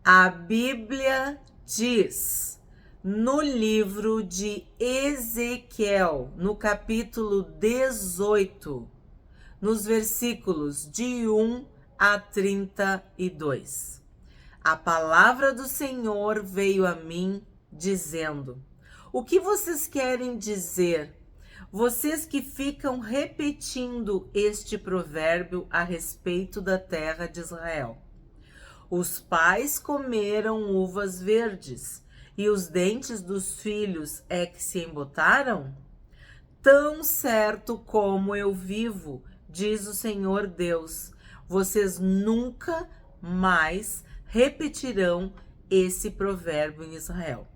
A Bíblia diz no livro de Ezequiel, no capítulo 18, nos versículos de 1 a 32. A palavra do Senhor veio a mim dizendo: o que vocês querem dizer? Vocês que ficam repetindo este provérbio a respeito da terra de Israel. Os pais comeram uvas verdes, e os dentes dos filhos é que se embotaram? Tão certo como eu vivo, diz o Senhor Deus, vocês nunca mais repetirão esse provérbio em Israel.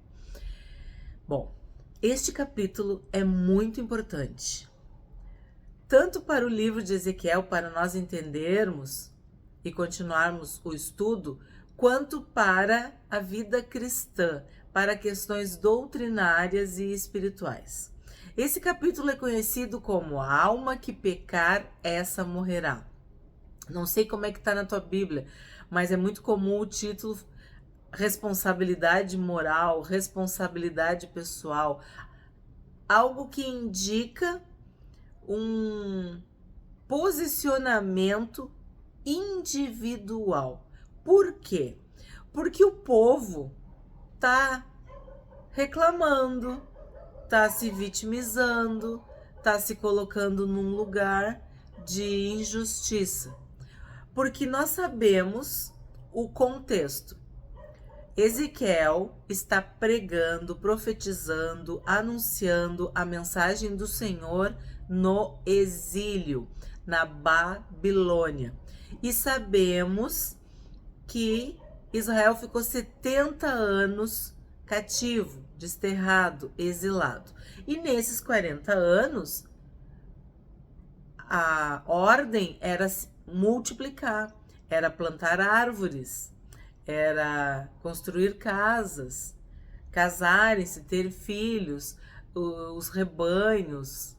Bom, este capítulo é muito importante, tanto para o livro de Ezequiel, para nós entendermos e continuarmos o estudo, quanto para a vida cristã, para questões doutrinárias e espirituais. Esse capítulo é conhecido como a alma que pecar, essa morrerá. Não sei como é que está na tua Bíblia, mas é muito comum o título responsabilidade moral, responsabilidade pessoal, algo que indica um posicionamento individual. Por quê? Porque o povo tá reclamando, tá se vitimizando, tá se colocando num lugar de injustiça. Porque nós sabemos o contexto. Ezequiel está pregando, profetizando, anunciando a mensagem do Senhor no exílio, na Babilônia. E sabemos que Israel ficou 70 anos cativo, desterrado, exilado. E nesses 40 anos, a ordem era multiplicar, era plantar árvores, era construir casas, casarem-se, ter filhos, os rebanhos,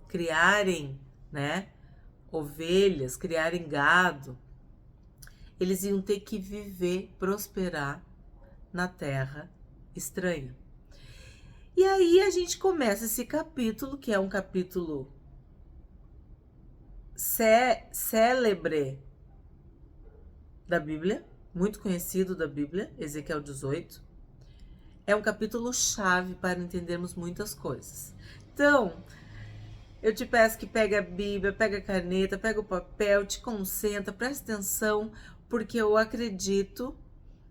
criarem, né, ovelhas, criarem gado. Eles iam ter que viver, prosperar na terra estranha. E aí a gente começa esse capítulo, que é um capítulo célebre da Bíblia, muito conhecido da Bíblia, Ezequiel 18. É um capítulo chave para entendermos muitas coisas. Então, eu te peço que pegue a Bíblia, pega a caneta, pega o papel, te concentra, presta atenção, porque eu acredito,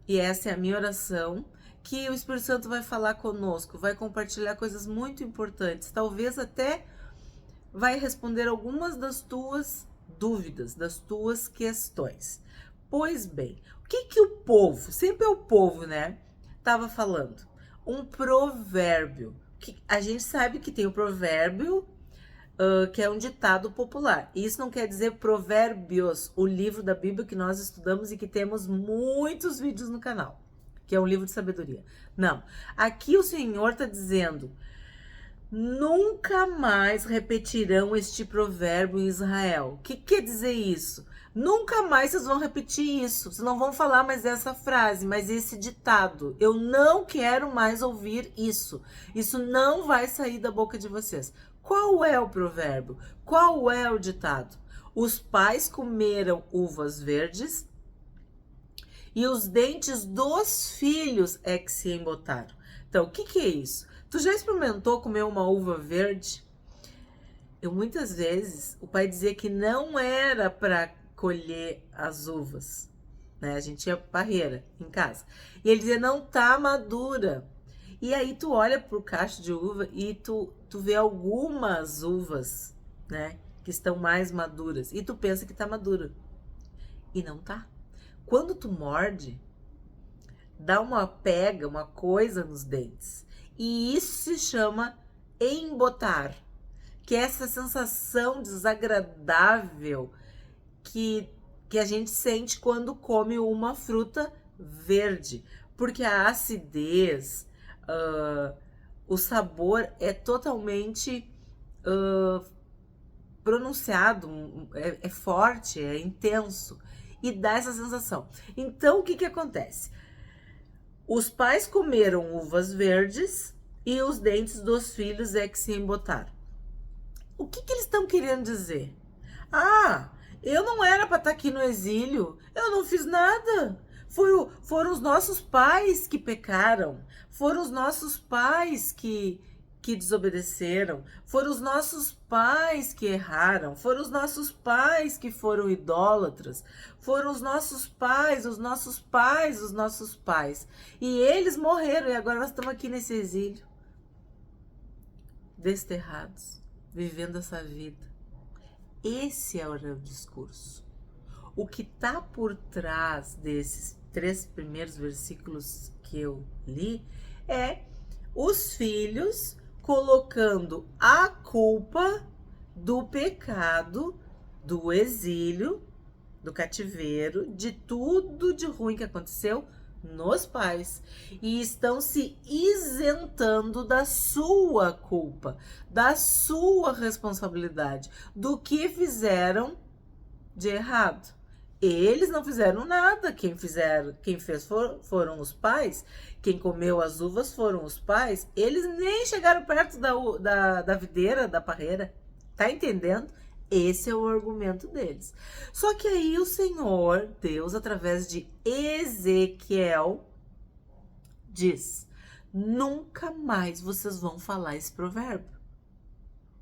e essa é a minha oração, que o Espírito Santo vai falar conosco, vai compartilhar coisas muito importantes, talvez até vai responder algumas das tuas dúvidas, das tuas questões. Pois bem, o que o povo, sempre é o povo, né, estava falando? Um provérbio. A gente sabe que tem o provérbio, que é um ditado popular. Isso não quer dizer Provérbios, o livro da Bíblia que nós estudamos e que temos muitos vídeos no canal, que é um livro de sabedoria. Não, aqui o Senhor está dizendo: nunca mais repetirão este provérbio em Israel. O que quer dizer isso? Nunca mais vocês vão repetir isso. Vocês não vão falar mais essa frase, mas esse ditado. Eu não quero mais ouvir isso. Isso não vai sair da boca de vocês. Qual é o provérbio? Qual é o ditado? Os pais comeram uvas verdes e os dentes dos filhos é que se embotaram. Então, o que é isso? Tu já experimentou comer uma uva verde? Eu muitas vezes, o pai dizia que não era para colher as uvas, né? A gente tinha parreira em casa. E ele dizia, não tá madura. E aí tu olha pro cacho de uva e tu vê algumas uvas, né, que estão mais maduras. E tu pensa que tá madura. E não tá. Quando tu morde, dá uma pega, uma coisa nos dentes. E isso se chama embotar, que é essa sensação desagradável que a gente sente quando come uma fruta verde. Porque a acidez, o sabor é totalmente pronunciado, é forte, é intenso. E dá essa sensação. Então, o que acontece? Os pais comeram uvas verdes e os dentes dos filhos é que se embotaram. O que eles estão querendo dizer? Ah, eu não era para estar aqui no exílio, eu não fiz nada. Foram os nossos pais que pecaram, foram os nossos pais que desobedeceram, foram os nossos pais que erraram, foram os nossos pais que foram idólatras, foram os nossos pais, os nossos pais, os nossos pais. E eles morreram e agora nós estamos aqui nesse exílio, desterrados, vivendo essa vida. Esse é o discurso. O que está por trás desses 3 primeiros versículos que eu li é os filhos colocando a culpa do pecado, do exílio, do cativeiro, de tudo de ruim que aconteceu nos pais, e estão se isentando da sua culpa, da sua responsabilidade, do que fizeram de errado. Eles não fizeram nada, quem fez foram os pais, quem comeu as uvas foram os pais, eles nem chegaram perto da videira, da parreira, tá entendendo? Esse é o argumento deles. Só que aí o Senhor, Deus, através de Ezequiel, diz: nunca mais vocês vão falar esse provérbio,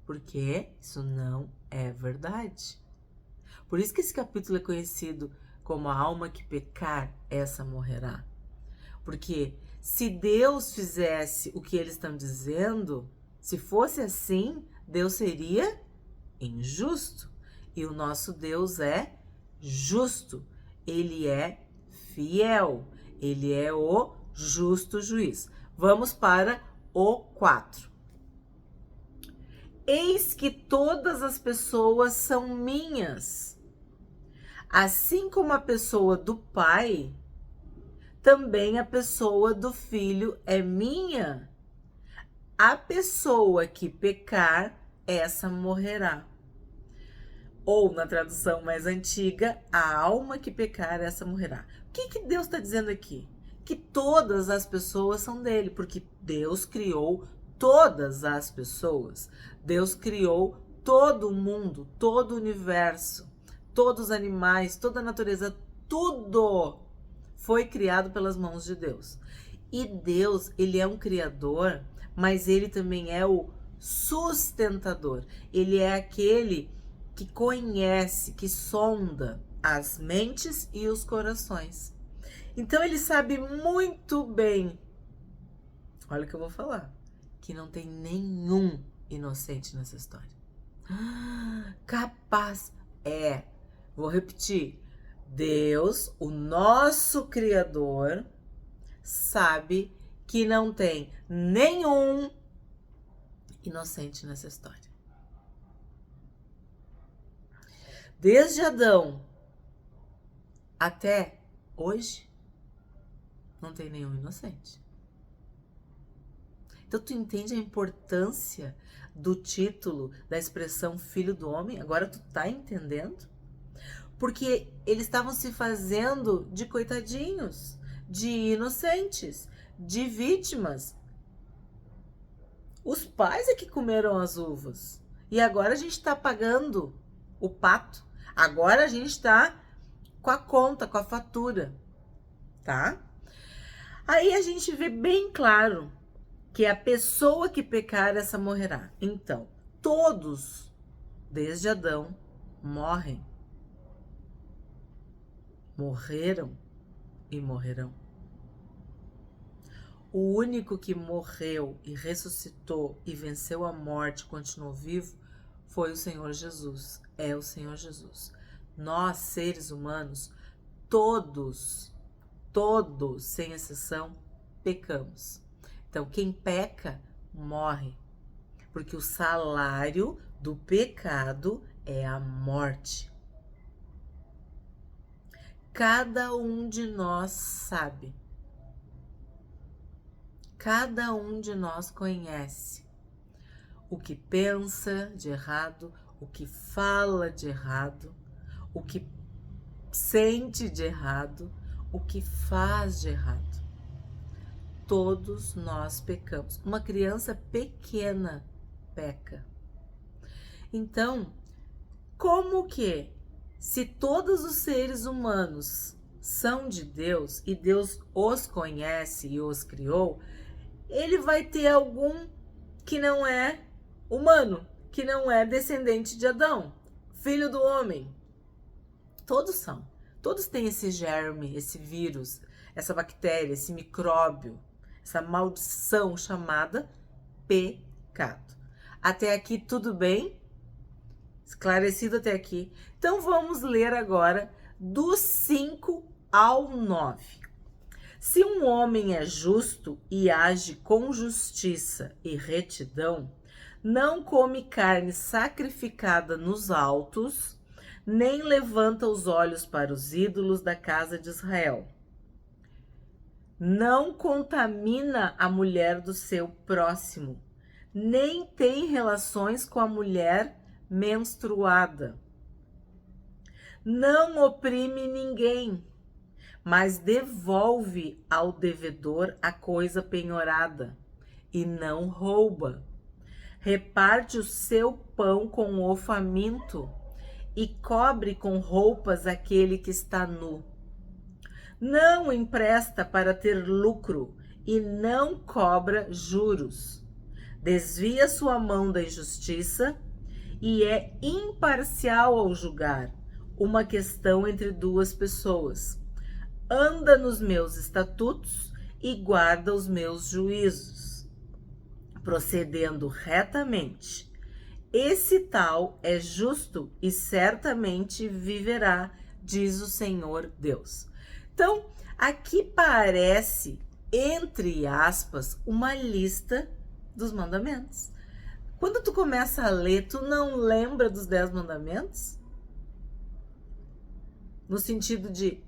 porque isso não é verdade. Por isso que esse capítulo é conhecido como a alma que pecar, essa morrerá. Porque se Deus fizesse o que eles estão dizendo, se fosse assim, Deus seria injusto. E o nosso Deus é justo. Ele é fiel. Ele é o justo juiz. Vamos para o 4. Eis que todas as pessoas são minhas. Assim como a pessoa do pai, também a pessoa do filho é minha. A pessoa que pecar, essa morrerá. Ou, na tradução mais antiga, a alma que pecar, essa morrerá. O que Deus está dizendo aqui? Que todas as pessoas são dele, porque Deus criou todas as pessoas. Deus criou todo o mundo, todo o universo. Todos os animais, toda a natureza, tudo foi criado pelas mãos de Deus. E Deus, ele é um criador, mas ele também é o sustentador. Ele é aquele que conhece, que sonda as mentes e os corações. Então ele sabe muito bem, olha o que eu vou falar, que não tem nenhum inocente nessa história. Capaz é. Vou repetir. Deus, o nosso Criador, sabe que não tem nenhum inocente nessa história. Desde Adão até hoje, não tem nenhum inocente. Então, tu entende a importância do título, da expressão filho do homem? Agora tu tá entendendo? Porque eles estavam se fazendo de coitadinhos, de inocentes, de vítimas. Os pais é que comeram as uvas. E agora a gente está pagando o pato. Agora a gente está com a conta, com a fatura, tá? Aí a gente vê bem claro que a pessoa que pecar, essa morrerá. Então, todos, desde Adão, morrem. Morreram e morrerão. O único que morreu e ressuscitou e venceu a morte, continuou vivo, foi o Senhor Jesus. É o Senhor Jesus. Nós, seres humanos, todos, sem exceção, pecamos. Então, quem peca, morre. Porque o salário do pecado é a morte. Cada um de nós sabe. Cada um de nós conhece o que pensa de errado, o que fala de errado, o que sente de errado, o que faz de errado. todos nós pecamos. Uma criança pequena peca. Então, como que, se todos os seres humanos são de Deus e Deus os conhece e os criou, ele vai ter algum que não é humano, que não é descendente de Adão, filho do homem? Todos são. Todos têm esse germe, esse vírus, essa bactéria, esse micróbio, essa maldição chamada pecado. Até aqui tudo bem? Esclarecido até aqui? Então vamos ler agora do 5 ao 9. Se um homem é justo e age com justiça e retidão, não come carne sacrificada nos altos, nem levanta os olhos para os ídolos da casa de Israel. Não contamina a mulher do seu próximo, nem tem relações com a mulher menstruada. Não oprime ninguém, mas devolve ao devedor a coisa penhorada, e não rouba. Reparte o seu pão com o faminto, e cobre com roupas aquele que está nu. Não empresta para ter lucro, e não cobra juros. Desvia sua mão da injustiça, e é imparcial ao julgar uma questão entre duas pessoas. Anda nos meus estatutos e guarda os meus juízos, procedendo retamente. Esse tal é justo e certamente viverá, diz o Senhor Deus. Então, aqui parece, entre aspas, uma lista dos mandamentos. Quando tu começa a ler, tu não lembra dos 10 mandamentos? No sentido de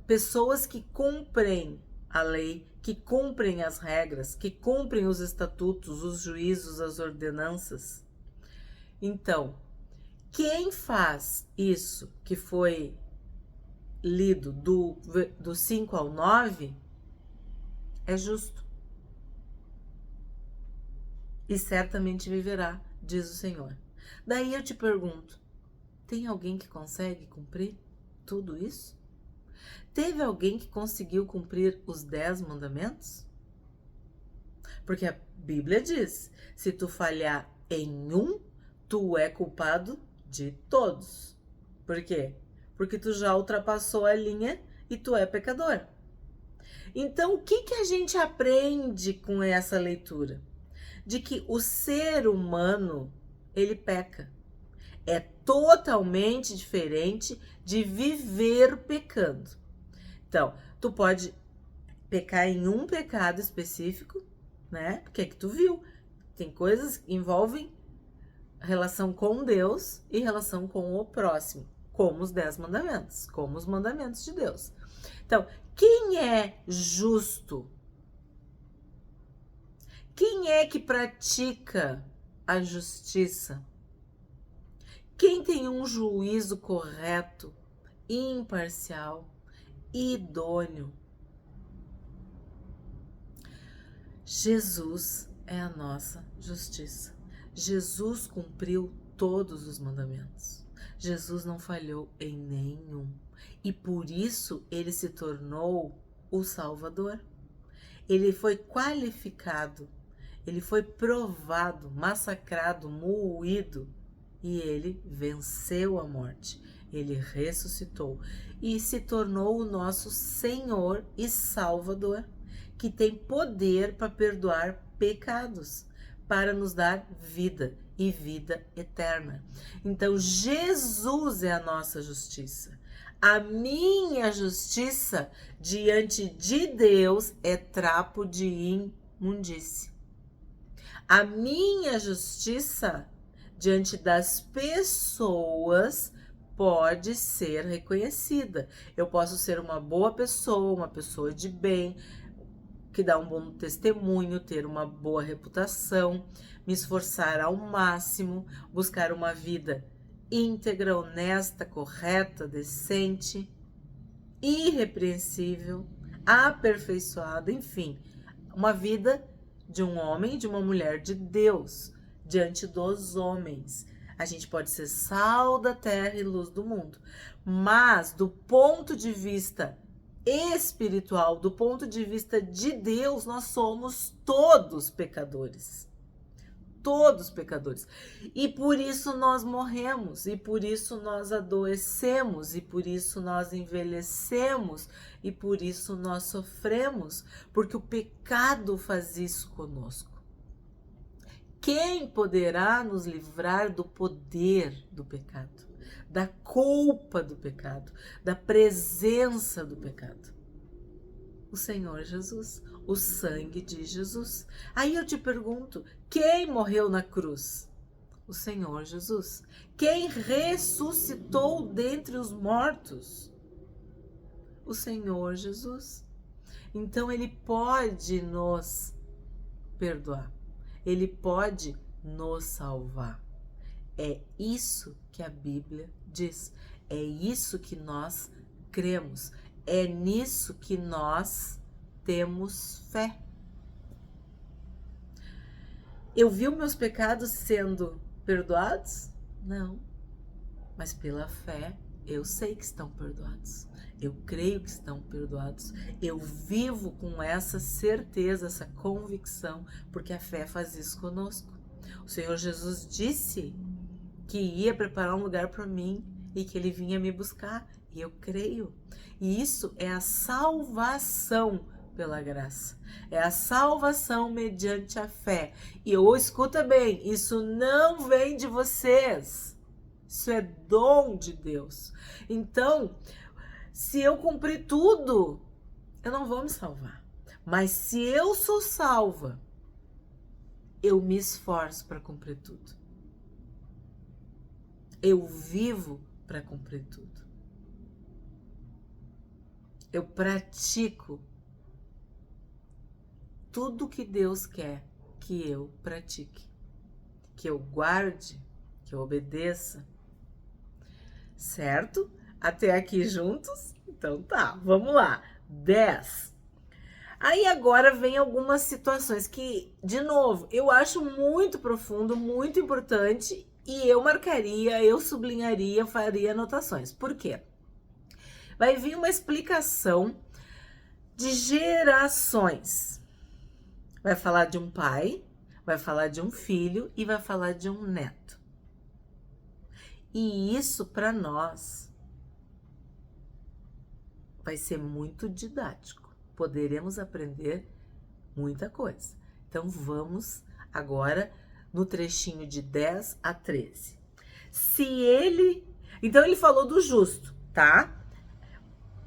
pessoas que cumprem a lei, que cumprem as regras, que cumprem os estatutos, os juízos, as ordenanças. Então, quem faz isso que foi lido do 5 ao 9 é justo. E certamente viverá, diz o Senhor. Daí eu te pergunto, tem alguém que consegue cumprir tudo isso? Teve alguém que conseguiu cumprir os 10 mandamentos? Porque a Bíblia diz, se tu falhar em um, tu é culpado de todos. Por quê? Porque tu já ultrapassou a linha e tu é pecador. Então, o que a gente aprende com essa leitura? De que o ser humano, ele peca. É totalmente diferente de viver pecando. Então, tu pode pecar em um pecado específico, né? Porque é que tu viu. Tem coisas que envolvem relação com Deus e relação com o próximo, como os 10 mandamentos, como os mandamentos de Deus. Então, quem é justo? Quem é que pratica a justiça? Quem tem um juízo correto, imparcial, idôneo? Jesus é a nossa justiça. Jesus cumpriu todos os mandamentos. Jesus não falhou em nenhum. E por isso ele se tornou o Salvador. Ele foi qualificado, ele foi provado, massacrado, moído. E ele venceu a morte. Ele ressuscitou e se tornou o nosso Senhor e Salvador, que tem poder para perdoar pecados, para nos dar vida e vida eterna. Então, Jesus é a nossa justiça. A minha justiça diante de Deus é trapo de imundície. A minha justiça diante das pessoas pode ser reconhecida. Eu posso ser uma boa pessoa, uma pessoa de bem, que dá um bom testemunho, ter uma boa reputação, me esforçar ao máximo, buscar uma vida íntegra, honesta, correta, decente, irrepreensível, aperfeiçoada, enfim, uma vida de um homem e de uma mulher de Deus diante dos homens. A gente pode ser sal da terra e luz do mundo, mas do ponto de vista espiritual, do ponto de vista de Deus, nós somos todos pecadores. Todos pecadores. E por isso nós morremos, e por isso nós adoecemos, e por isso nós envelhecemos, e por isso nós sofremos, porque o pecado faz isso conosco. Quem poderá nos livrar do poder do pecado, da culpa do pecado, da presença do pecado? O Senhor Jesus, o sangue de Jesus. Aí eu te pergunto, quem morreu na cruz? O Senhor Jesus. Quem ressuscitou dentre os mortos? O Senhor Jesus. Então ele pode nos perdoar. Ele pode nos salvar. É isso que a Bíblia diz. É isso que nós cremos. É nisso que nós temos fé. Eu vi os meus pecados sendo perdoados? Não. Mas pela fé, eu sei que estão perdoados. Eu creio que estão perdoados. Eu vivo com essa certeza, essa convicção, porque a fé faz isso conosco. O Senhor Jesus disse que ia preparar um lugar para mim e que ele vinha me buscar. E eu creio. E isso é a salvação pela graça. É a salvação mediante a fé. E escuta bem, isso não vem de vocês. Isso é dom de Deus. Então, se eu cumprir tudo, eu não vou me salvar. Mas se eu sou salva, eu me esforço para cumprir tudo. Eu vivo para cumprir tudo. Eu pratico tudo que Deus quer que eu pratique, que eu guarde, que eu obedeça. Certo? Até aqui juntos? Então tá, vamos lá. 10. Aí agora vem algumas situações que, de novo, eu acho muito profundo, muito importante e eu marcaria, eu sublinharia, faria anotações. Por quê? Vai vir uma explicação de gerações. Vai falar de um pai, vai falar de um filho e vai falar de um neto. E isso para nós vai ser muito didático. Poderemos aprender muita coisa. Então vamos agora no trechinho de 10 a 13. Então ele falou do justo, tá?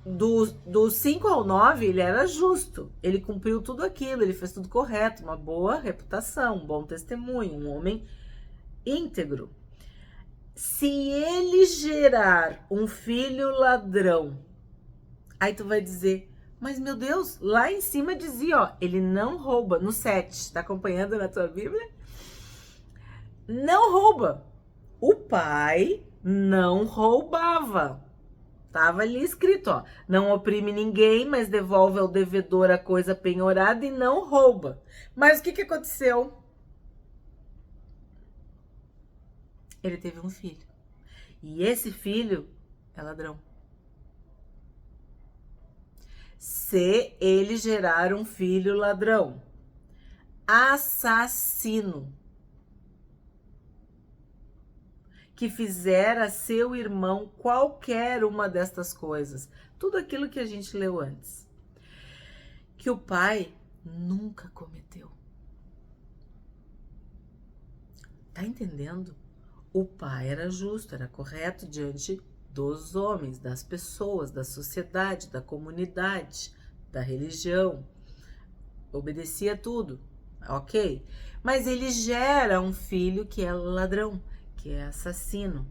Do 5 ao 9, ele era justo. Ele cumpriu tudo aquilo, ele fez tudo correto, uma boa reputação, um bom testemunho, um homem íntegro. Se ele gerar um filho ladrão, aí tu vai dizer, mas meu Deus, lá em cima dizia, ó, ele não rouba, no 7, tá acompanhando na tua Bíblia? Não rouba. O pai não roubava. Tava ali escrito, ó, não oprime ninguém, mas devolve ao devedor a coisa penhorada e não rouba. Mas o que aconteceu? Ele teve um filho. E esse filho é ladrão. Se ele gerar um filho ladrão, assassino, que fizer a seu irmão qualquer uma destas coisas, tudo aquilo que a gente leu antes, que o pai nunca cometeu. Tá entendendo? O pai era justo, era correto diante dos homens, das pessoas, da sociedade, da comunidade, da religião. Obedecia tudo, ok? Mas ele gera um filho que é ladrão, que é assassino.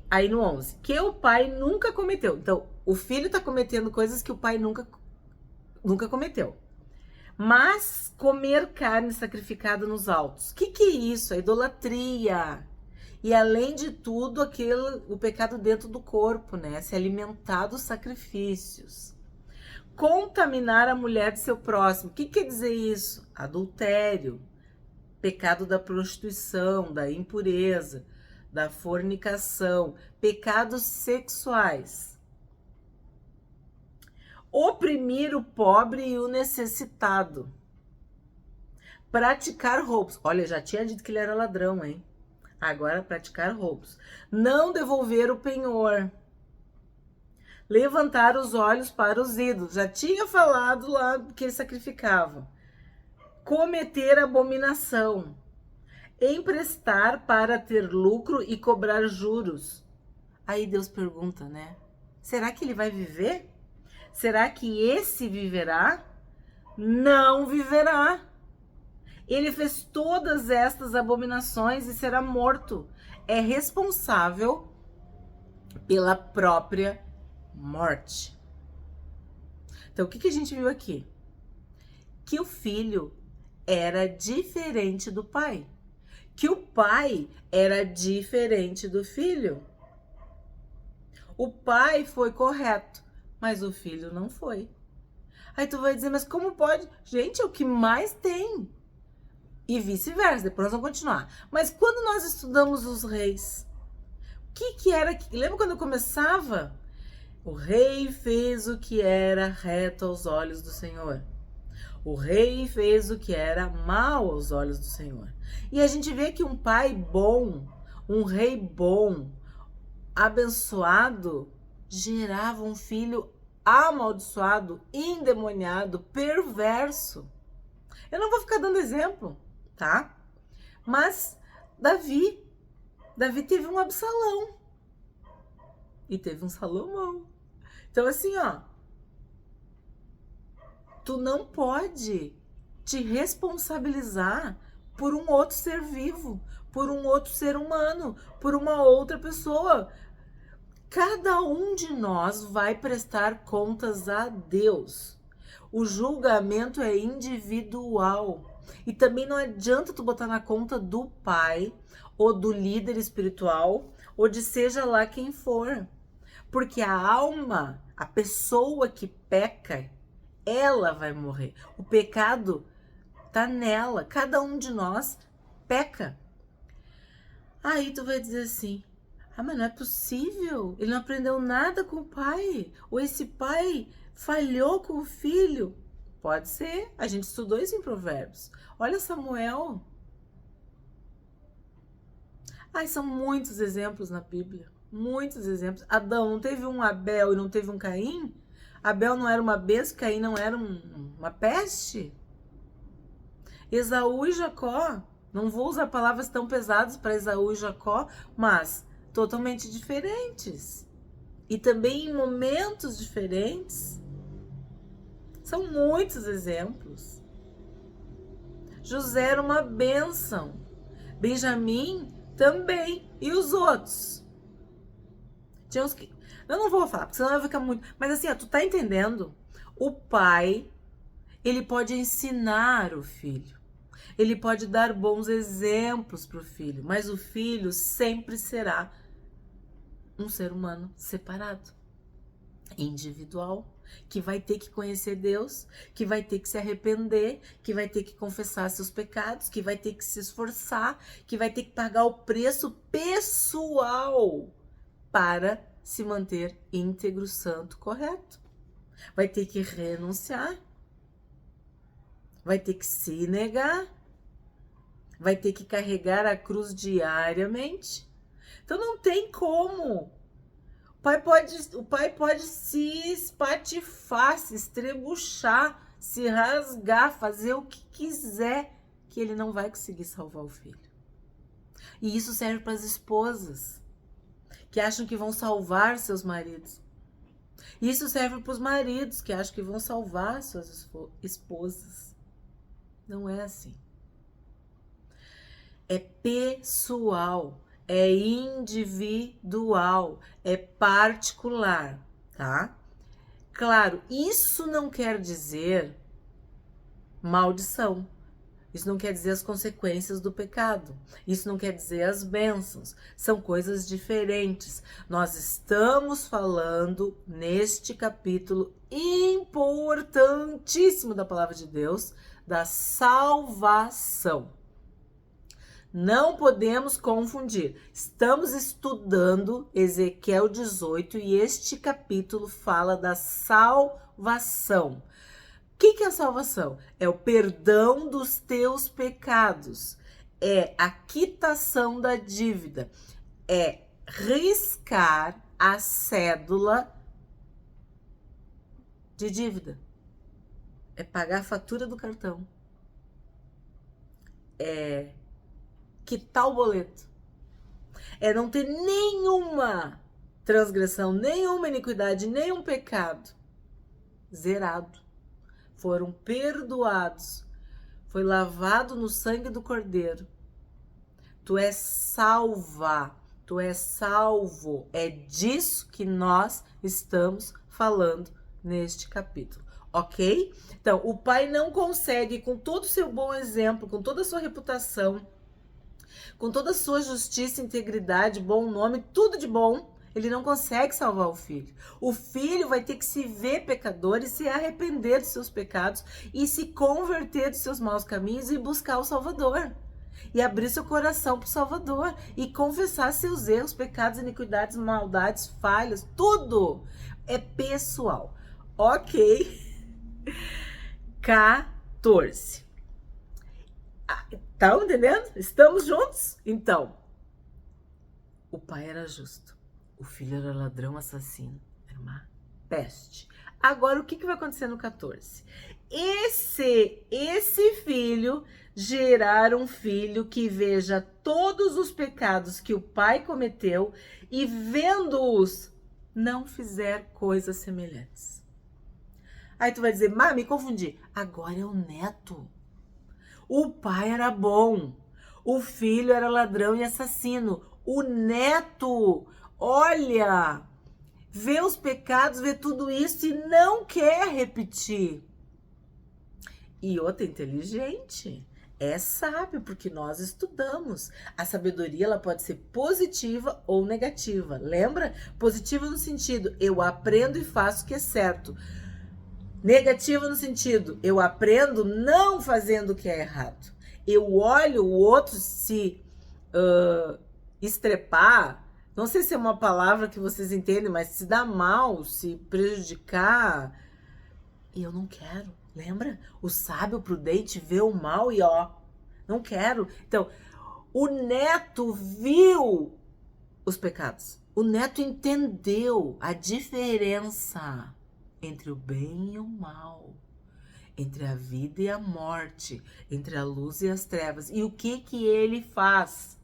Aí no 11, que o pai nunca cometeu. Então, o filho tá cometendo coisas que o pai nunca cometeu. Mas comer carne sacrificada nos altos. O que é isso? A idolatria. E além de tudo, o pecado dentro do corpo, né? Se alimentar dos sacrifícios. Contaminar a mulher de seu próximo. O que quer dizer isso? Adultério, pecado da prostituição, da impureza, da fornicação, pecados sexuais. Oprimir o pobre e o necessitado. Praticar roubos. Olha, já tinha dito que ele era ladrão, hein? Agora, praticar roubos. Não devolver o penhor. Levantar os olhos para os ídolos. Já tinha falado lá que eles sacrificavam. Cometer abominação. Emprestar para ter lucro e cobrar juros. Aí Deus pergunta, né? Será que ele vai viver? Será que esse viverá? Não viverá. Ele fez todas estas abominações e será morto. É responsável pela própria morte. Então, o que a gente viu aqui? Que o filho era diferente do pai. Que o pai era diferente do filho. O pai foi correto, mas o filho não foi. Aí tu vai dizer, mas como pode? Gente, é o que mais tem. E vice-versa, depois nós vamos continuar. Mas quando nós estudamos os reis, o que era? Lembra quando eu começava? O rei fez o que era reto aos olhos do Senhor. O rei fez o que era mal aos olhos do Senhor. E a gente vê que um pai bom, um rei bom, abençoado, gerava um filho amaldiçoado, endemoniado, perverso. Eu não vou ficar dando exemplo, tá? Mas Davi teve um Absalão e teve um Salomão. Então assim, ó, tu não pode te responsabilizar por um outro ser vivo, por um outro ser humano, por uma outra pessoa. Cada um de nós vai prestar contas a Deus. O julgamento é individual. E também não adianta tu botar na conta do pai, ou do líder espiritual, ou de seja lá quem for. Porque a alma, a pessoa que peca, ela vai morrer. O pecado tá nela. Cada um de nós peca. Aí tu vai dizer assim, mas não é possível. Ele não aprendeu nada com o pai. Ou esse pai falhou com o filho. Pode ser. A gente estudou isso em Provérbios. Olha Samuel. São muitos exemplos na Bíblia. Muitos exemplos. Adão não teve um Abel e não teve um Caim? Abel não era uma bênção, Caim não era uma peste? Esaú e Jacó. Não vou usar palavras tão pesadas para Esaú e Jacó, mas totalmente diferentes. E também em momentos diferentes. São muitos exemplos. José era uma bênção. Benjamim também. E os outros? Tinha uns que... Eu não vou falar, porque senão vai ficar muito... Mas assim, ó, tu tá entendendo? O pai, ele pode ensinar o filho. Ele pode dar bons exemplos pro filho. Mas o filho sempre será um ser humano separado. Individual. Que vai ter que conhecer Deus. Que vai ter que se arrepender. Que vai ter que confessar seus pecados. Que vai ter que se esforçar. Que vai ter que pagar o preço pessoal para se manter íntegro, santo, correto. Vai ter que renunciar. Vai ter que se negar. Vai ter que carregar a cruz diariamente. Então não tem como. O pai pode se espatifar, se estrebuchar, se rasgar, fazer o que quiser, que ele não vai conseguir salvar o filho. E isso serve para as esposas, que acham que vão salvar seus maridos. Isso serve para os maridos, que acham que vão salvar suas esposas. Não é assim. É pessoal. É individual, é particular, tá? Claro, isso não quer dizer maldição. Isso não quer dizer as consequências do pecado. Isso não quer dizer as bênçãos. São coisas diferentes. Nós estamos falando neste capítulo em importantíssimo da palavra de Deus, da salvação. Não podemos confundir. Estamos estudando Ezequiel 18 e este capítulo fala da salvação. O que é a salvação? É o perdão dos teus pecados, é a quitação da dívida, é riscar a cédula de dívida, é pagar a fatura do cartão, é quitar o boleto, é não ter nenhuma transgressão, nenhuma iniquidade, nenhum pecado, zerado. Foram perdoados, foi lavado no sangue do Cordeiro. Tu és salva, tu és salvo. É disso que nós estamos falando neste capítulo, ok? Então, o pai não consegue, com todo o seu bom exemplo, com toda a sua reputação, com toda a sua justiça, integridade, bom nome, tudo de bom, ele não consegue salvar o filho. O filho vai ter que se ver pecador e se arrepender dos seus pecados e se converter dos seus maus caminhos e buscar o Salvador. E abrir seu coração para o Salvador e confessar seus erros, pecados, iniquidades, maldades, falhas, tudo é pessoal. Ok. 14. Tá entendendo? Estamos juntos? Então, o pai era justo. O filho era ladrão, assassino. Era uma peste. Agora, o que vai acontecer no 14? Esse filho gerar um filho que veja todos os pecados que o pai cometeu e, vendo-os, não fizer coisas semelhantes. Aí tu vai dizer, me confundi. Agora é o neto. O pai era bom. O filho era ladrão e assassino. O neto, olha, vê os pecados, vê tudo isso e não quer repetir. E outra, inteligente, é sábio, porque nós estudamos. A sabedoria, ela pode ser positiva ou negativa. Lembra? Positiva no sentido, eu aprendo e faço o que é certo. Negativa no sentido, eu aprendo não fazendo o que é errado. Eu olho o outro se estrepar, não sei se é uma palavra que vocês entendem, mas se dar mal, se prejudicar, e eu não quero. Lembra? O sábio prudente vê o mal e não quero. Então, o neto viu os pecados. O neto entendeu a diferença entre o bem e o mal, entre a vida e a morte, entre a luz e as trevas. E o que ele faz?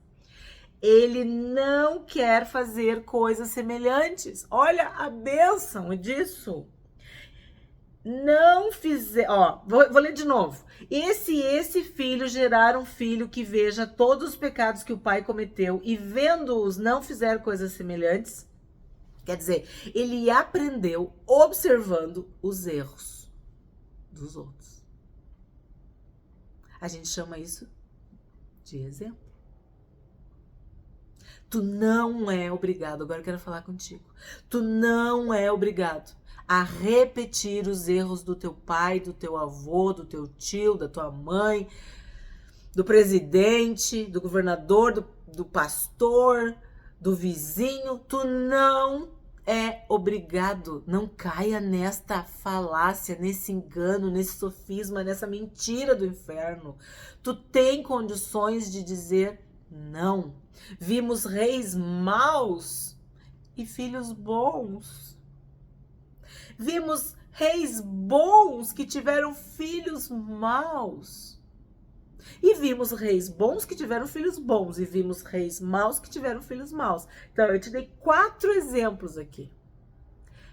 Ele não quer fazer coisas semelhantes. Olha a bênção disso. Não fizer, vou ler de novo. Esse filho gerar um filho que veja todos os pecados que o pai cometeu e vendo-os não fizer coisas semelhantes. Quer dizer, ele aprendeu observando os erros dos outros. A gente chama isso de exemplo. Tu não é obrigado, agora eu quero falar contigo. Tu não é obrigado a repetir os erros do teu pai, do teu avô, do teu tio, da tua mãe, do presidente, do governador, do pastor, do vizinho. Tu não é obrigado. Não caia nesta falácia, nesse engano, nesse sofisma, nessa mentira do inferno. Tu tem condições de dizer não. Vimos reis maus e filhos bons. Vimos reis bons que tiveram filhos maus. E vimos reis bons que tiveram filhos bons. E vimos reis maus que tiveram filhos maus. Então, eu te dei 4 exemplos aqui.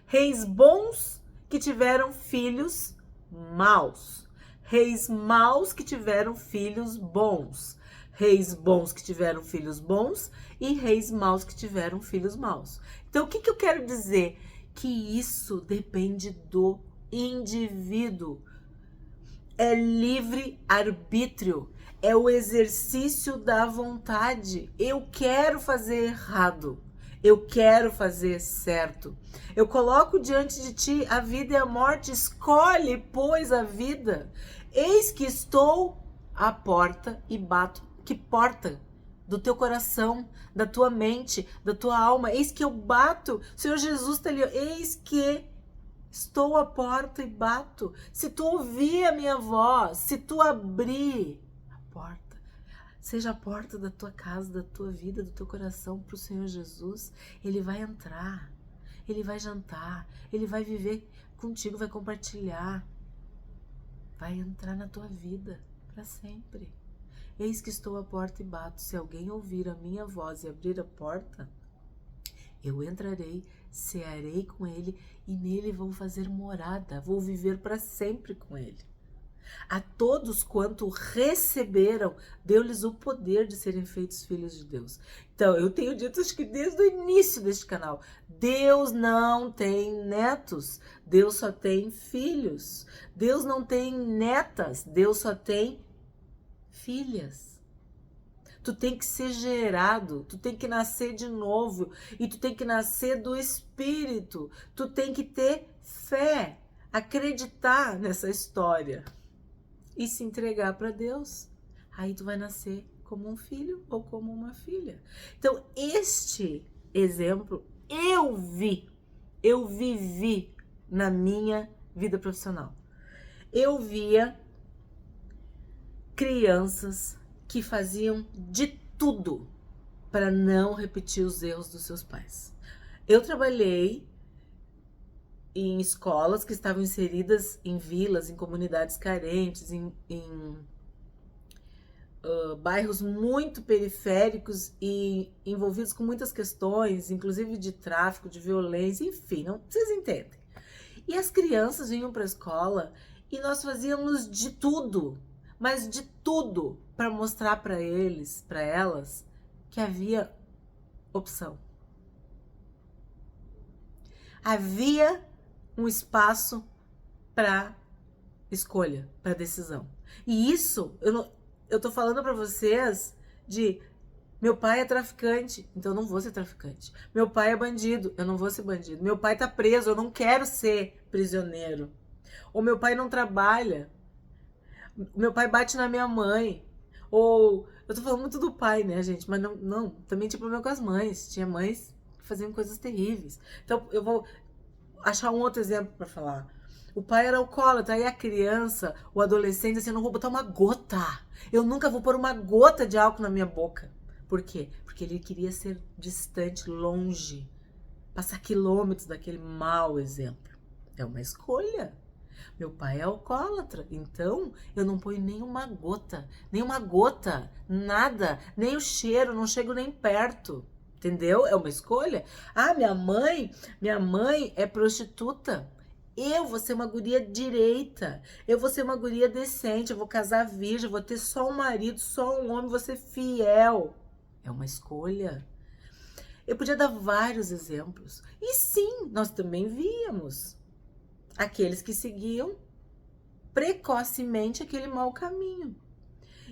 Reis bons que tiveram filhos maus. Reis maus que tiveram filhos bons. Reis bons que tiveram filhos bons e reis maus que tiveram filhos maus. Então, o que eu quero dizer? Que isso depende do indivíduo. É livre arbítrio. É o exercício da vontade. Eu quero fazer errado. Eu quero fazer certo. Eu coloco diante de ti a vida e a morte. Escolhe, pois, a vida. Eis que estou à porta e bato. Que porta? Do teu coração, da tua mente, da tua alma. Eis que eu bato. O Senhor Jesus está ali. Eis que estou à porta e bato. Se tu ouvir a minha voz, se tu abrir a porta, seja a porta da tua casa, da tua vida, do teu coração para o Senhor Jesus, Ele vai entrar, Ele vai jantar, Ele vai viver contigo, vai compartilhar, vai entrar na tua vida para sempre. Eis que estou à porta e bato. Se alguém ouvir a minha voz e abrir a porta, eu entrarei, cearei com ele e nele vou fazer morada, vou viver para sempre com ele. A todos quanto receberam, deu-lhes o poder de serem feitos filhos de Deus. Então, eu tenho dito, acho que desde o início deste canal, Deus não tem netos, Deus só tem filhos. Deus não tem netas, Deus só tem filhas. Tu tem que ser gerado, tu tem que nascer de novo e tu tem que nascer do Espírito. Tu tem que ter fé, acreditar nessa história e se entregar para Deus. Aí tu vai nascer como um filho ou como uma filha. Então, este exemplo eu vivi na minha vida profissional. Eu via crianças que faziam de tudo para não repetir os erros dos seus pais. Eu trabalhei em escolas que estavam inseridas em vilas, em comunidades carentes, em bairros muito periféricos e envolvidos com muitas questões, inclusive de tráfico, de violência, enfim, não, vocês entendem. E as crianças vinham para a escola e nós fazíamos de tudo, mas de tudo, para mostrar para eles, para elas, que havia opção. Havia um espaço para escolha, para decisão. E isso, eu tô falando para vocês de meu pai é traficante, então eu não vou ser traficante. Meu pai é bandido, eu não vou ser bandido. Meu pai tá preso, eu não quero ser prisioneiro. Ou meu pai não trabalha, meu pai bate na minha mãe. Ou, eu tô falando muito do pai, né, gente? Mas não, também tinha problema com as mães. Tinha mães que faziam coisas terríveis. Então, eu vou achar um outro exemplo para falar. O pai era alcoólatra, aí a criança, o adolescente, assim, eu não vou botar uma gota. Eu nunca vou pôr uma gota de álcool na minha boca. Por quê? Porque ele queria ser distante, longe. Passar quilômetros daquele mau exemplo. É uma escolha. Meu pai é alcoólatra, então eu não ponho nenhuma gota, nada, nem o cheiro, não chego nem perto. Entendeu? É uma escolha. Ah, minha mãe é prostituta. Eu vou ser uma guria direita. Eu vou ser uma guria decente. Eu vou casar virgem. Eu vou ter só um marido, só um homem. Vou ser fiel. É uma escolha. Eu podia dar vários exemplos. E sim, nós também víamos aqueles que seguiam precocemente aquele mau caminho.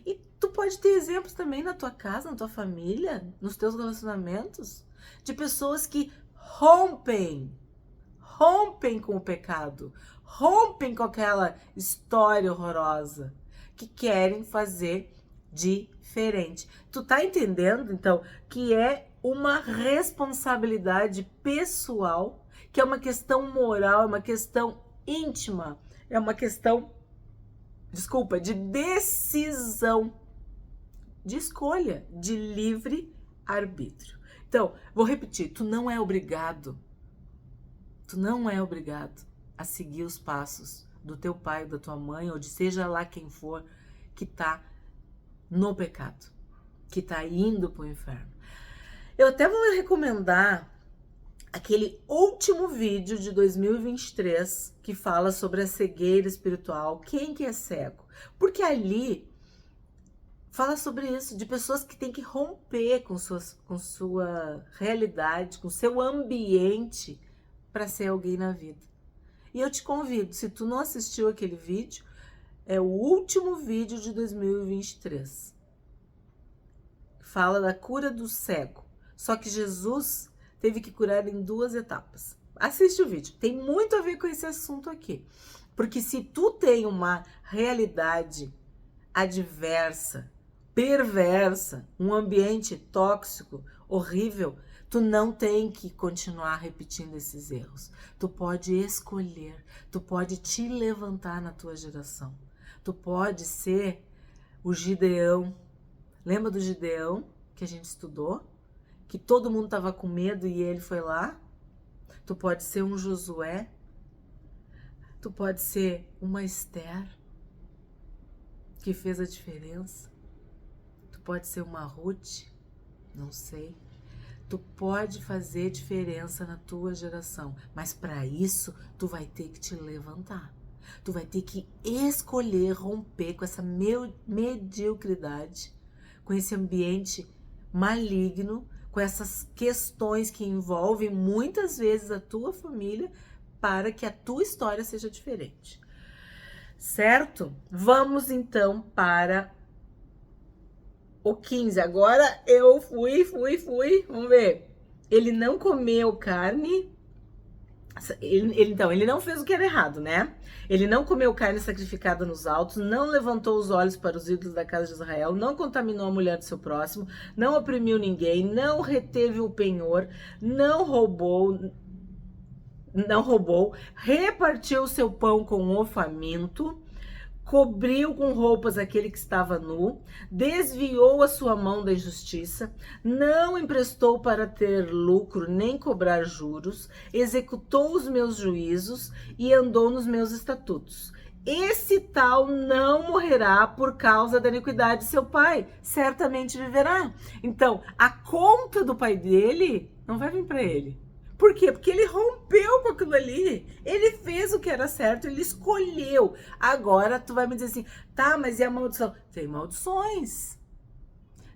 E tu pode ter exemplos também na tua casa, na tua família, nos teus relacionamentos, de pessoas que rompem com o pecado, rompem com aquela história horrorosa, que querem fazer diferente. Tu tá entendendo, então, que é uma responsabilidade pessoal, que é uma questão moral, é uma questão íntima, é uma questão, de decisão, de escolha, de livre arbítrio. Então, vou repetir, tu não é obrigado a seguir os passos do teu pai, da tua mãe, ou de seja lá quem for que tá no pecado, que tá indo pro inferno. Eu até vou recomendar aquele último vídeo de 2023 que fala sobre a cegueira espiritual, quem que é cego? Porque ali fala sobre isso, de pessoas que têm que romper com sua realidade, com seu ambiente para ser alguém na vida. E eu te convido, se tu não assistiu aquele vídeo, é o último vídeo de 2023. Fala da cura do cego. Só que Jesus teve que curar em 2 etapas. Assiste o vídeo, tem muito a ver com esse assunto aqui. Porque se tu tem uma realidade adversa, perversa, um ambiente tóxico, horrível, tu não tem que continuar repetindo esses erros. Tu pode escolher, tu pode te levantar na tua geração. Tu pode ser o Gideão. Lembra do Gideão que a gente estudou? Que todo mundo estava com medo e ele foi lá? Tu pode ser um Josué. Tu pode ser uma Esther que fez a diferença. Tu pode ser uma Ruth, não sei. Tu pode fazer diferença na tua geração, mas para isso tu vai ter que te levantar. Tu vai ter que escolher romper com essa mediocridade, com esse ambiente maligno, com essas questões que envolvem muitas vezes a tua família, para que a tua história seja diferente. Certo? Vamos então para o 15. Agora eu fui. Vamos ver. Ele não comeu carne. Ele não fez o que era errado, né? Ele não comeu carne sacrificada nos altos, não levantou os olhos para os ídolos da casa de Israel, não contaminou a mulher do seu próximo, não oprimiu ninguém, não reteve o penhor, não roubou, repartiu o seu pão com o faminto, cobriu com roupas aquele que estava nu, desviou a sua mão da injustiça, não emprestou para ter lucro nem cobrar juros, executou os meus juízos e andou nos meus estatutos. Esse tal não morrerá por causa da iniquidade de seu pai, certamente viverá. Então, a conta do pai dele não vai vir para ele. Por quê? Porque ele rompeu com aquilo ali. Ele fez o que era certo, ele escolheu. Agora tu vai me dizer assim, tá, mas e a maldição? Tem maldições,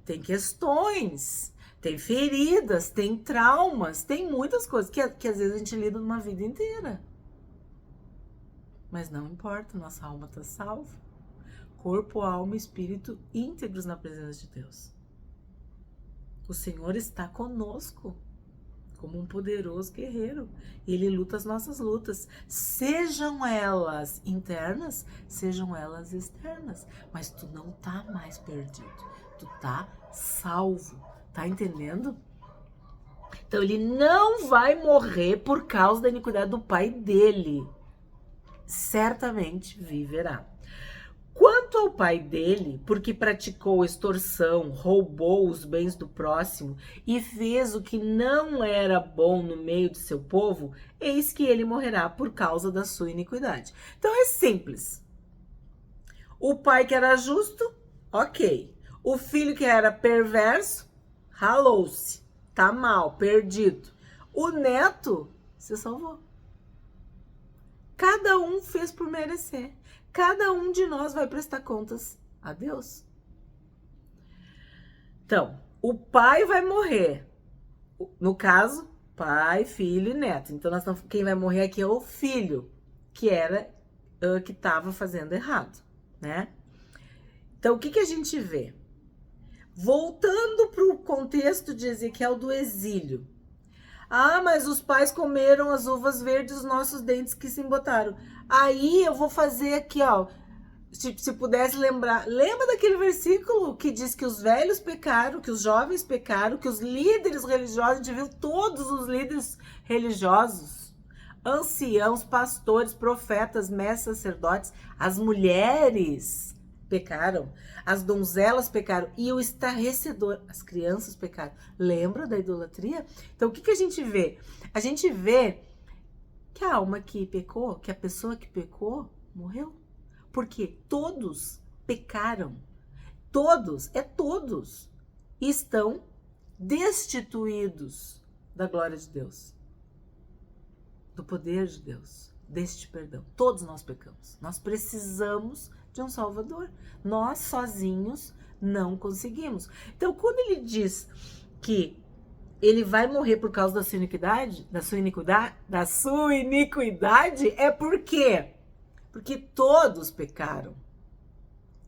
tem questões, tem feridas, tem traumas, tem muitas coisas que às vezes a gente lida numa vida inteira. Mas não importa, nossa alma está salva. Corpo, alma e espírito íntegros na presença de Deus. O Senhor está conosco como um poderoso guerreiro. Ele luta as nossas lutas, sejam elas internas, sejam elas externas. Mas tu não tá mais perdido, tu tá salvo, tá entendendo? Então ele não vai morrer por causa da iniquidade do pai dele. Certamente viverá. Quanto ao pai dele, porque praticou extorsão, roubou os bens do próximo e fez o que não era bom no meio de seu povo, eis que ele morrerá por causa da sua iniquidade. Então é simples. O pai que era justo, ok. O filho que era perverso, ralou-se, tá mal, perdido. O neto se salvou. Cada um fez por merecer. Cada um de nós vai prestar contas a Deus. Então, o pai vai morrer. No caso, pai, filho e neto. Então, quem vai morrer aqui é o filho, que estava fazendo errado, né? Então, o que a gente vê? Voltando para o contexto de Ezequiel do exílio. Ah, mas os pais comeram as uvas verdes, os nossos dentes que se embotaram. Aí eu vou fazer aqui, ó. Se pudesse lembrar, lembra daquele versículo que diz que os velhos pecaram, que os jovens pecaram, que os líderes religiosos, a gente viu todos os líderes religiosos, anciãos, pastores, profetas, mestres, sacerdotes, as mulheres pecaram, as donzelas pecaram e o estarrecedor, as crianças pecaram. Lembra da idolatria? Então o que a gente vê? A gente vê que a alma que pecou, que a pessoa que pecou, morreu. Porque todos pecaram. Todos, todos, estão destituídos da glória de Deus, do poder de Deus, deste perdão. Todos nós pecamos. Nós precisamos de um Salvador. Nós sozinhos não conseguimos. Então, quando ele diz que ele vai morrer por causa da sua iniquidade, é por quê? Porque todos pecaram,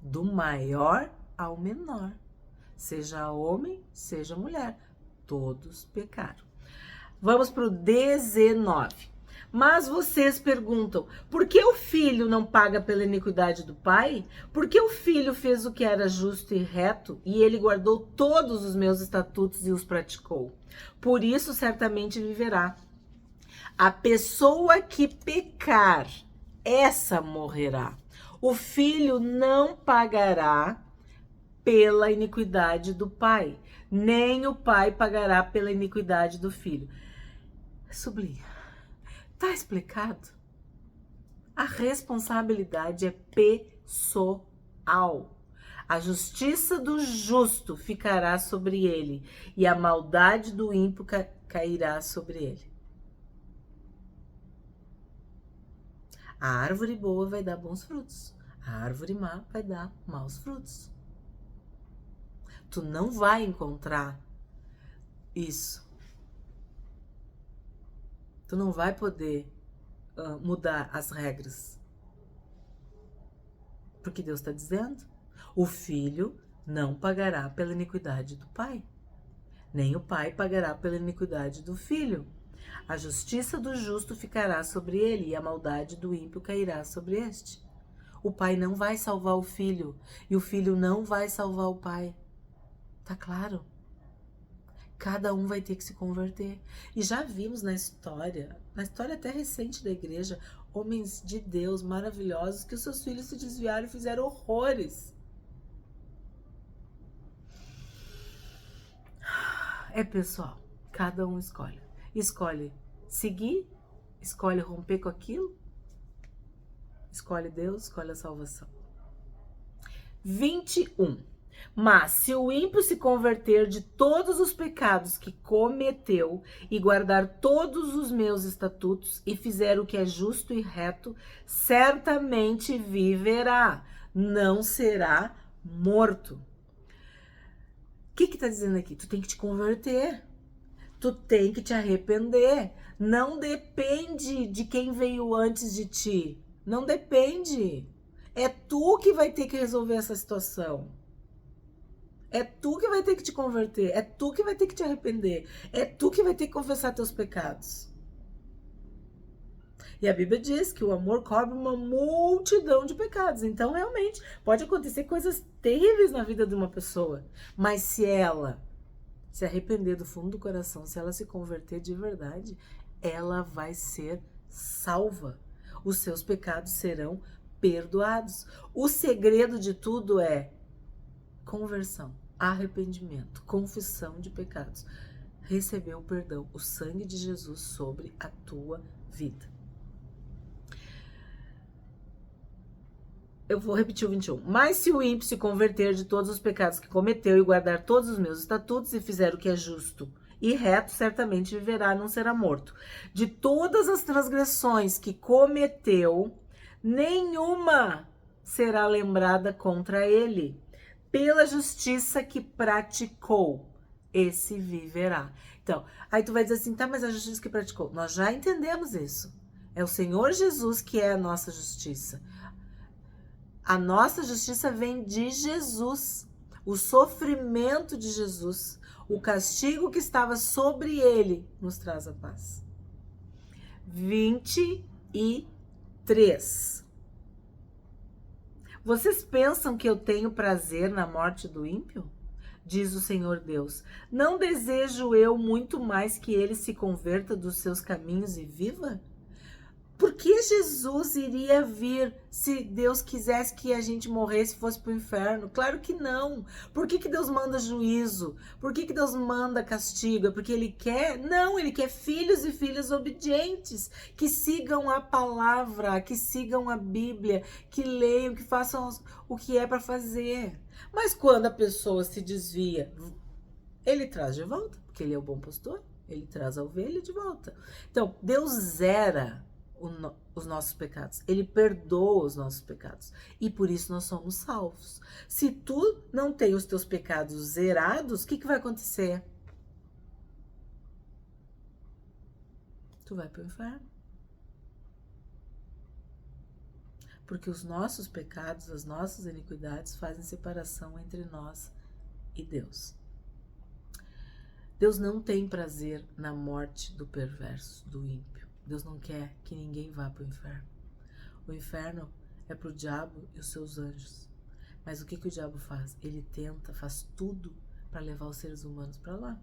do maior ao menor, seja homem, seja mulher, todos pecaram. Vamos para o 19. Mas vocês perguntam, por que o filho não paga pela iniquidade do pai? Porque o filho fez o que era justo e reto, e ele guardou todos os meus estatutos e os praticou. Por isso certamente viverá. A pessoa que pecar, essa morrerá. O filho não pagará pela iniquidade do pai, nem o pai pagará pela iniquidade do filho. Sublinha. Tá explicado? A responsabilidade é pessoal. A justiça do justo ficará sobre ele, e a maldade do ímpio cairá sobre ele. A árvore boa vai dar bons frutos. A árvore má vai dar maus frutos. Tu não vai encontrar isso. Tu não vai poder mudar as regras. Porque Deus está dizendo, o filho não pagará pela iniquidade do pai, nem o pai pagará pela iniquidade do filho. A justiça do justo ficará sobre ele, e a maldade do ímpio cairá sobre este. O pai não vai salvar o filho, e o filho não vai salvar o pai. Tá claro? Cada um vai ter que se converter. E já vimos na história até recente da igreja, homens de Deus maravilhosos que os seus filhos se desviaram e fizeram horrores. É pessoal, cada um escolhe. Escolhe seguir, escolhe romper com aquilo, escolhe Deus, escolhe a salvação. 21. Mas se o ímpio se converter de todos os pecados que cometeu e guardar todos os meus estatutos e fizer o que é justo e reto, certamente viverá, não será morto. O que está dizendo aqui? Tu tem que te converter, tu tem que te arrepender. Não depende de quem veio antes de ti, não depende. É tu que vai ter que resolver essa situação. É tu que vai ter que te converter, é tu que vai ter que te arrepender, é tu que vai ter que confessar teus pecados. E a Bíblia diz que o amor cobre uma multidão de pecados. Então, realmente, pode acontecer coisas terríveis na vida de uma pessoa. Mas se ela se arrepender do fundo do coração, se ela se converter de verdade, ela vai ser salva. Os seus pecados serão perdoados. O segredo de tudo é conversão, arrependimento, confissão de pecados. Receber o perdão, o sangue de Jesus sobre a tua vida. Eu vou repetir o 21. Mas se o ímpio se converter de todos os pecados que cometeu e guardar todos os meus estatutos e fizer o que é justo e reto, certamente viverá, não será morto. De todas as transgressões que cometeu, nenhuma será lembrada contra ele. Pela justiça que praticou, esse viverá. Então, aí tu vai dizer assim, tá, mas a justiça que praticou, nós já entendemos isso. É o Senhor Jesus que é a nossa justiça. A nossa justiça vem de Jesus. O sofrimento de Jesus, o castigo que estava sobre ele, nos traz a paz. 23. Vocês pensam que eu tenho prazer na morte do ímpio? Diz o Senhor Deus. Não desejo eu muito mais que ele se converta dos seus caminhos e viva? Por que Jesus iria vir se Deus quisesse que a gente morresse e fosse para o inferno? Claro que não. Por que Deus manda juízo? Por que Deus manda castigo? É porque Ele quer? Não, Ele quer filhos e filhas obedientes, que sigam a palavra, que sigam a Bíblia, que leiam, que façam o que é para fazer. Mas quando a pessoa se desvia, Ele traz de volta, porque Ele é o bom pastor, Ele traz a ovelha de volta. Então, Deus zera os nossos pecados, Ele perdoa os nossos pecados e por isso nós somos salvos. Se tu não tem os teus pecados zerados, o que vai acontecer? Tu vai para o inferno. Porque os nossos pecados, as nossas iniquidades fazem separação entre nós e Deus. Deus não tem prazer na morte do perverso, do ímpio. Deus não quer que ninguém vá para o inferno. O inferno é para o diabo e os seus anjos. Mas o que o diabo faz? Ele tenta, faz tudo para levar os seres humanos para lá.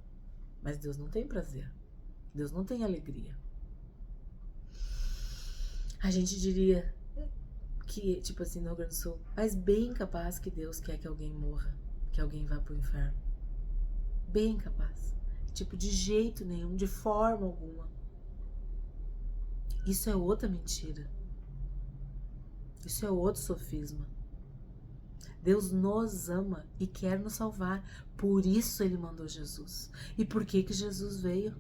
Mas Deus não tem prazer. Deus não tem alegria. A gente diria que, tipo assim, no Rio Grande do Sul, mas bem capaz que Deus quer que alguém morra, que alguém vá pro inferno. Bem capaz. Tipo, de jeito nenhum, de forma alguma. Isso é outra mentira. Isso é outro sofisma. Deus nos ama e quer nos salvar. Por isso Ele mandou Jesus. E por que Jesus veio?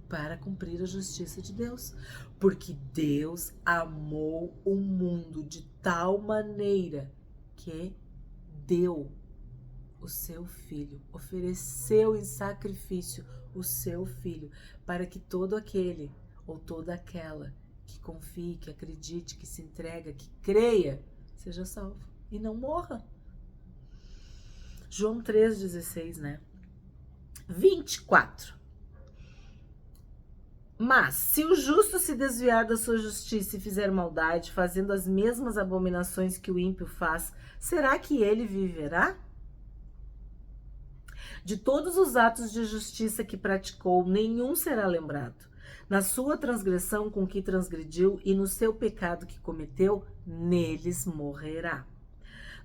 Para cumprir a justiça de Deus. Porque Deus amou o mundo de tal maneira que deu o seu filho, ofereceu em sacrifício o seu filho, para que todo aquele ou toda aquela que confie, que acredite, que se entrega, que creia, seja salvo e não morra. João 3,16, né? 24. Mas, se o justo se desviar da sua justiça e fizer maldade, fazendo as mesmas abominações que o ímpio faz, será que ele viverá? De todos os atos de justiça que praticou, nenhum será lembrado. Na sua transgressão com que transgrediu e no seu pecado que cometeu, neles morrerá.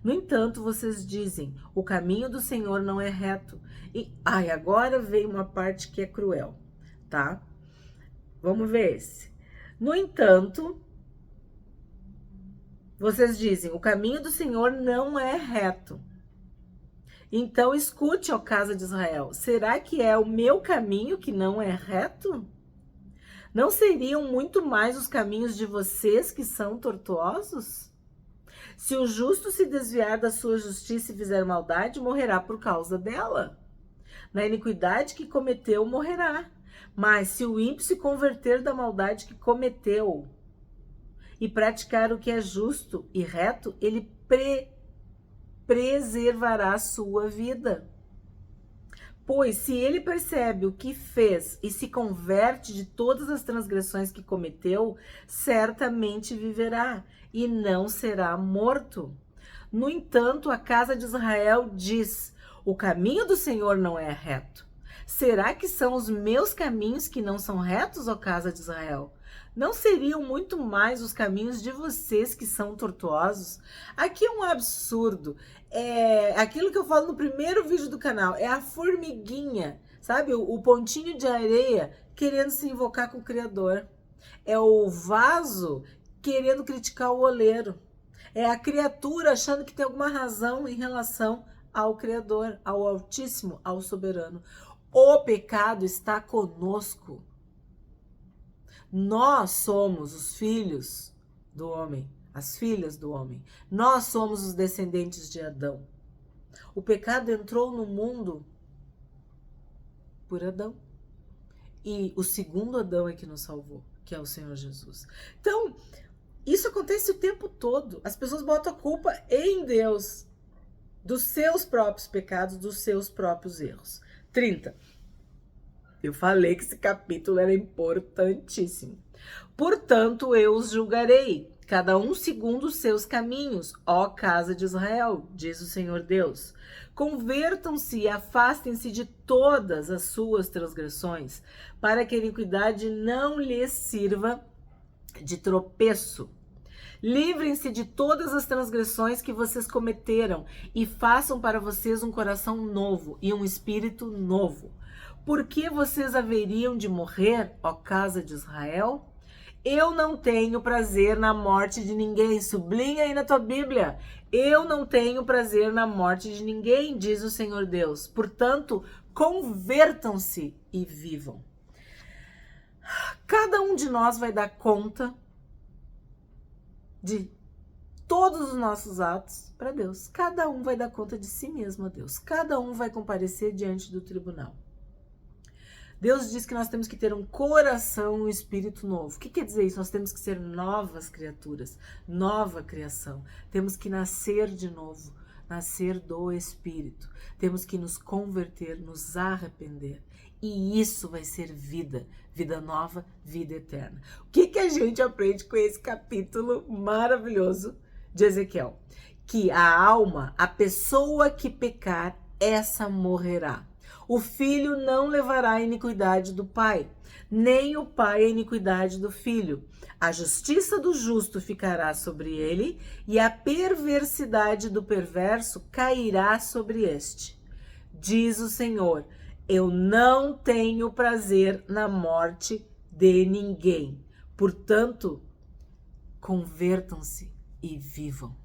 No entanto, vocês dizem, o caminho do Senhor não é reto. E, agora vem uma parte que é cruel, tá? Vamos ver esse. No entanto, vocês dizem, o caminho do Senhor não é reto. Então escute, ó casa de Israel, será que é o meu caminho que não é reto? Não seriam muito mais os caminhos de vocês que são tortuosos? Se o justo se desviar da sua justiça e fizer maldade, morrerá por causa dela. Na iniquidade que cometeu, morrerá. Mas se o ímpio se converter da maldade que cometeu e praticar o que é justo e reto, ele preservará a sua vida. Pois se ele percebe o que fez e se converte de todas as transgressões que cometeu, certamente viverá e não será morto. No entanto, a casa de Israel diz, o caminho do Senhor não é reto. Será que são os meus caminhos que não são retos, ó casa de Israel? Não seriam muito mais os caminhos de vocês que são tortuosos? Aqui é um absurdo. É aquilo que eu falo no primeiro vídeo do canal. É a formiguinha, sabe? O pontinho de areia querendo se invocar com o Criador. É o vaso querendo criticar o oleiro. É a criatura achando que tem alguma razão em relação ao Criador, ao Altíssimo, ao Soberano. O pecado está conosco. Nós somos os filhos do homem, as filhas do homem. Nós somos os descendentes de Adão. O pecado entrou no mundo por Adão. E o segundo Adão é que nos salvou, que é o Senhor Jesus. Então, isso acontece o tempo todo. As pessoas botam a culpa em Deus, dos seus próprios pecados, dos seus próprios erros. 30. Eu falei que esse capítulo era importantíssimo. Portanto, eu os julgarei, cada um segundo os seus caminhos, ó casa de Israel, diz o Senhor Deus. Convertam-se e afastem-se de todas as suas transgressões, para que a iniquidade não lhes sirva de tropeço. Livrem-se de todas as transgressões que vocês cometeram e façam para vocês um coração novo e um espírito novo. Por que vocês haveriam de morrer, ó casa de Israel? Eu não tenho prazer na morte de ninguém. Sublinha aí na tua Bíblia. Eu não tenho prazer na morte de ninguém, diz o Senhor Deus. Portanto, convertam-se e vivam. Cada um de nós vai dar conta de todos os nossos atos para Deus. Cada um vai dar conta de si mesmo a Deus. Cada um vai comparecer diante do tribunal. Deus diz que nós temos que ter um coração e um espírito novo. O que quer dizer isso? Nós temos que ser novas criaturas, nova criação. Temos que nascer de novo. nascer do Espírito. Temos que nos converter, nos arrepender. E isso vai ser vida, vida nova, vida eterna. O que a gente aprende com esse capítulo maravilhoso de Ezequiel? Que a alma, a pessoa que pecar, essa morrerá. O filho não levará a iniquidade do pai, nem o pai a iniquidade do filho. A justiça do justo ficará sobre ele, e a perversidade do perverso cairá sobre este. Diz o Senhor: eu não tenho prazer na morte de ninguém. Portanto, convertam-se e vivam.